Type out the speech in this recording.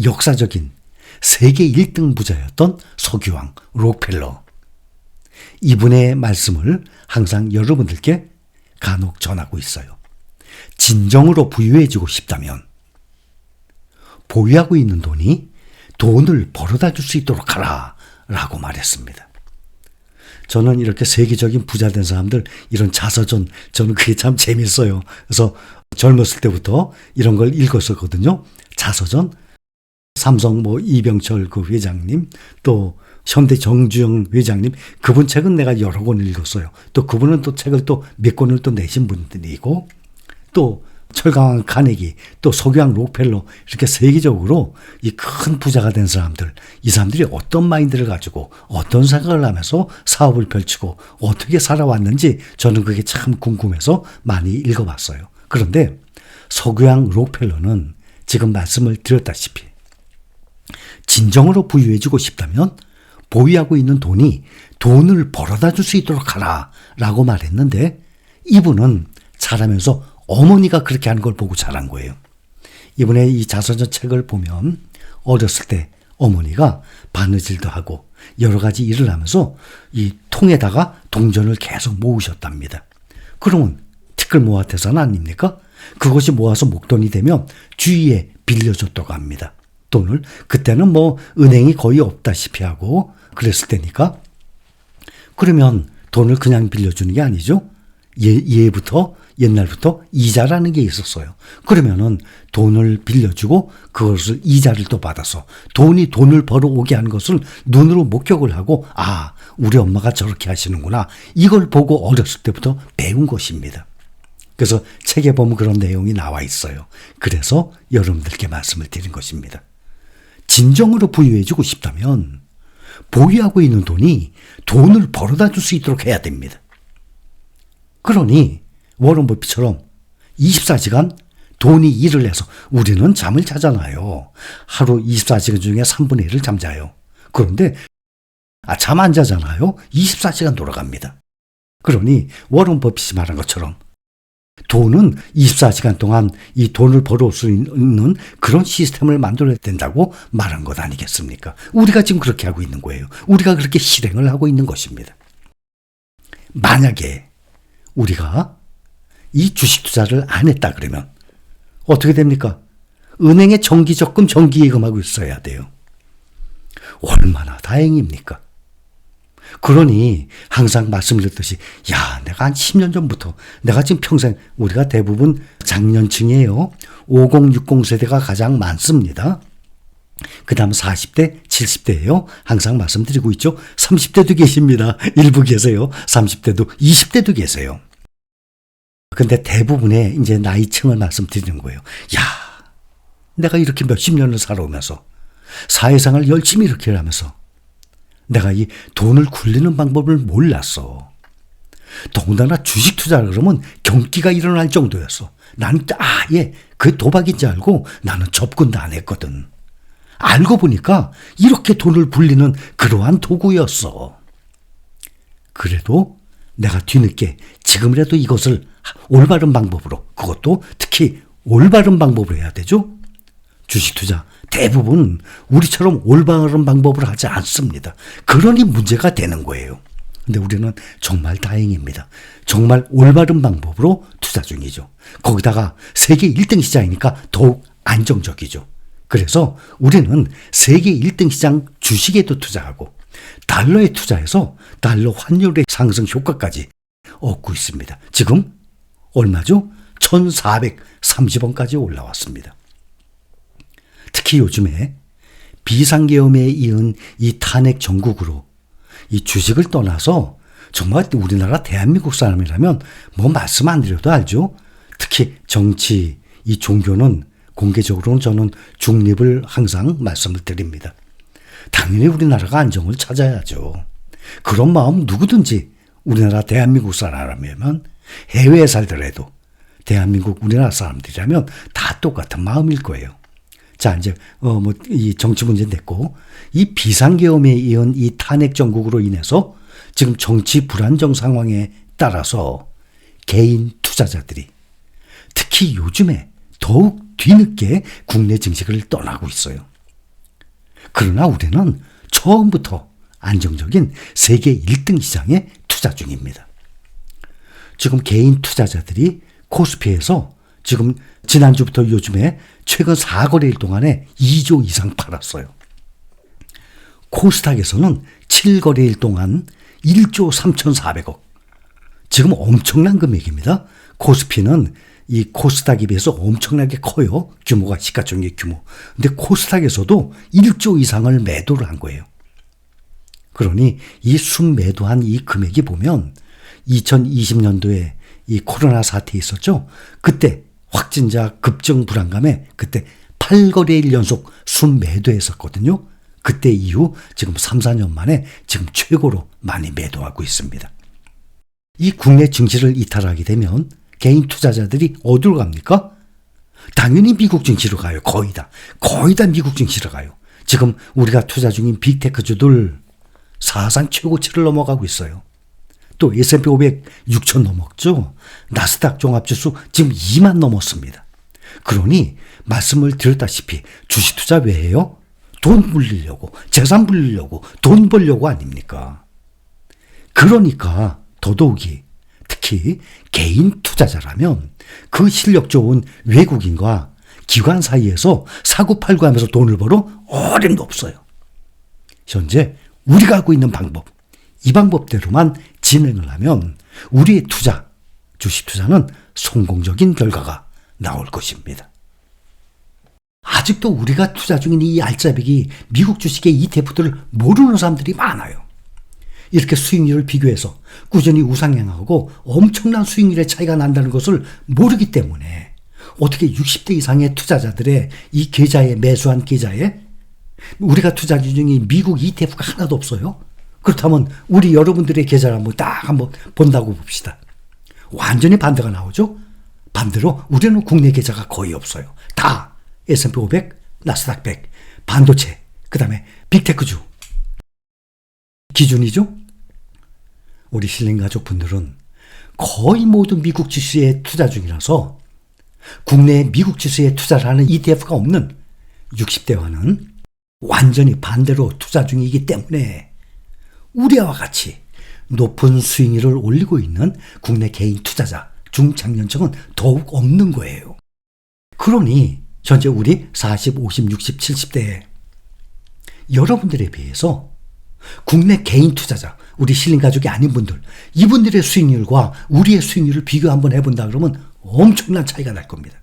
역사적인 세계 1등 부자였던 석유왕 록펠러. 이분의 말씀을 항상 여러분들께 간혹 전하고 있어요. 진정으로 부유해지고 싶다면 보유하고 있는 돈을 벌어다 줄 수 있도록 하라 라고 말했습니다. 저는 이렇게 세계적인 부자 된 사람들 이런 자서전, 저는 그게 참 재밌어요. 그래서 젊었을 때부터 이런 걸 읽었었거든요. 자서전, 삼성 이병철 그 회장님, 또 현대 정주영 회장님, 그분 책은 내가 여러 권을 읽었어요. 또 그분은 또 책을 또 몇 권을 또 내신 분들이고, 또 철강왕 카네기, 또 석유왕 록펠러, 이렇게 세계적으로 이 큰 부자가 된 사람들, 이 사람들이 어떤 마인드를 가지고 어떤 생각을 하면서 사업을 펼치고 어떻게 살아왔는지 저는 그게 참 궁금해서 많이 읽어봤어요. 그런데 석유왕 록펠러는 지금 말씀을 드렸다시피 진정으로 부유해지고 싶다면 보유하고 있는 돈을 벌어다 줄 수 있도록 하라 라고 말했는데, 이분은 자라면서 어머니가 그렇게 하는 걸 보고 자란 거예요. 이번에 이 자서전 책을 보면 어렸을 때 어머니가 바느질도 하고 여러 가지 일을 하면서 이 통에다가 동전을 계속 모으셨답니다. 그러면 티끌모아태산 아닙니까? 그것이 모아서 목돈이 되면 주위에 빌려줬다고 합니다. 돈을. 그때는 은행이 거의 없다시피 하고 그랬을 때니까. 그러면 돈을 그냥 빌려주는 게 아니죠. 옛날부터 이자라는 게 있었어요. 그러면은 돈을 빌려주고 그것을 이자를 또 받아서 돈을 벌어오게 하는 것을 눈으로 목격을 하고, 아, 우리 엄마가 저렇게 하시는구나. 이걸 보고 어렸을 때부터 배운 것입니다. 그래서 책에 보면 그런 내용이 나와 있어요. 그래서 여러분들께 말씀을 드린 것입니다. 진정으로 부유해지고 싶다면 보유하고 있는 돈을 벌어다 줄 수 있도록 해야 됩니다. 그러니 워런 버핏처럼 24시간 돈이 일을 해서, 우리는 잠을 자잖아요. 하루 24시간 중에 3분의 1을 잠자요. 그런데 잠 안 자잖아요. 24시간 돌아갑니다. 그러니 워런 버핏이 말한 것처럼 돈은 24시간 동안 이 돈을 벌어올 수 있는 그런 시스템을 만들어야 된다고 말한 것 아니겠습니까? 우리가 지금 그렇게 하고 있는 거예요. 우리가 그렇게 실행을 하고 있는 것입니다. 만약에 우리가 이 주식 투자를 안 했다 그러면 어떻게 됩니까? 은행에 정기적금, 정기예금하고 있어야 돼요. 얼마나 다행입니까? 그러니 항상 말씀드렸듯이, 내가 한 10년 전부터, 내가 지금 평생, 우리가 대부분 장년층이에요. 50, 60 세대가 가장 많습니다. 그 다음 40대, 70대예요. 항상 말씀드리고 있죠. 30대도 계십니다. 일부 계세요. 30대도, 20대도 계세요. 근데 대부분의 이제 나이층을 말씀드리는 거예요. 내가 이렇게 몇십 년을 살아오면서 사회생활 열심히 이렇게 하면서 내가 이 돈을 굴리는 방법을 몰랐어. 더군다나 주식 투자를 그러면 경기가 일어날 정도였어. 나는 그게 도박인지 알고 나는 접근도 안 했거든. 알고 보니까 이렇게 돈을 굴리는 그러한 도구였어. 그래도 내가 뒤늦게 지금이라도 이것을 올바른 방법으로, 그것도 특히 올바른 방법으로 해야 되죠. 주식 투자 대부분 우리처럼 올바른 방법을 하지 않습니다. 그러니 문제가 되는 거예요. 근데 우리는 정말 다행입니다. 정말 올바른 방법으로 투자 중이죠. 거기다가 세계 1등 시장이니까 더욱 안정적이죠. 그래서 우리는 세계 1등 시장 주식에도 투자하고 달러에 투자해서 달러 환율의 상승 효과까지 얻고 있습니다. 지금 얼마죠? 1,430원까지 올라왔습니다. 특히 요즘에 비상계엄에 이은 이 탄핵 정국으로 이 주식을 떠나서 정말 우리나라 대한민국 사람이라면 말씀 안 드려도 알죠. 특히 정치, 이 종교는 공개적으로는 저는 중립을 항상 말씀을 드립니다. 당연히 우리나라가 안정을 찾아야죠. 그런 마음 누구든지 우리나라 대한민국 사람이라면, 해외에 살더라도 대한민국 우리나라 사람들이라면 다 똑같은 마음일 거예요. 자, 이제 이 정치 문제 됐고, 이 비상계엄에 이은 이 탄핵 정국으로 인해서 지금 정치 불안정 상황에 따라서 개인 투자자들이 특히 요즘에 더욱 뒤늦게 국내 증시를 떠나고 있어요. 그러나 우리는 처음부터 안정적인 세계 1등 시장에 투자 중입니다. 지금 개인 투자자들이 코스피에서 지금 지난주부터 요즘에 최근 4거래일 동안에 2조 이상 팔았어요. 코스닥에서는 7거래일 동안 1조 3,400억. 지금 엄청난 금액입니다. 코스피는 이 코스닥에 비해서 엄청나게 커요. 규모가, 시가총액 규모. 근데 코스닥에서도 1조 이상을 매도를 한 거예요. 그러니 이 순매도한 이 금액이 보면 2020년도에 이 코로나 사태 있었죠. 그때 확진자 급증 불안감에 그때 8거래일 연속 순매도했었거든요. 그때 이후 지금 3, 4년 만에 지금 최고로 많이 매도하고 있습니다. 이 국내 증시를 이탈하게 되면 개인 투자자들이 어디로 갑니까? 당연히 미국 증시로 가요. 거의 다 미국 증시로 가요. 지금 우리가 투자 중인 빅테크주들 사상 최고치를 넘어가고 있어요. 또 S&P 500 6천 넘었죠. 나스닥 종합지수 지금 2만 넘었습니다. 그러니 말씀을 드렸다시피 주식 투자 왜 해요? 돈 불리려고, 재산 불리려고, 돈 벌려고 아닙니까? 그러니까 더더욱이 특히 개인 투자자라면 그 실력 좋은 외국인과 기관 사이에서 사고팔고 하면서 돈을 벌어 어림도 없어요. 현재 우리가 하고 있는 방법, 이 방법대로만 진행을 하면 우리의 투자, 주식 투자는 성공적인 결과가 나올 것입니다. 아직도 우리가 투자 중인 이 알짜배기 미국 주식의 ETF들을 모르는 사람들이 많아요. 이렇게 수익률을 비교해서 꾸준히 우상향하고 엄청난 수익률의 차이가 난다는 것을 모르기 때문에 어떻게 60대 이상의 투자자들의 이 계좌에 매수한 계좌에 우리가 투자 중인 미국 ETF가 하나도 없어요? 그렇다면 우리 여러분들의 계좌를 한번 본다고 봅시다. 완전히 반대가 나오죠? 반대로 우리는 국내 계좌가 거의 없어요. 다 S&P 500, 나스닥 100, 반도체, 그 다음에 빅테크주 기준이죠? 우리 신림 가족분들은 거의 모든 미국 지수에 투자 중이라서 국내 미국 지수에 투자를 하는 ETF가 없는 60대와는 완전히 반대로 투자 중이기 때문에 우리와 같이 높은 수익률을 올리고 있는 국내 개인 투자자, 중장년층은 더욱 없는 거예요. 그러니 현재 우리 40, 50, 60, 70대 여러분들에 비해서 국내 개인 투자자, 우리 신림 가족이 아닌 분들, 이분들의 수익률과 우리의 수익률을 비교 한번 해본다 그러면 엄청난 차이가 날 겁니다.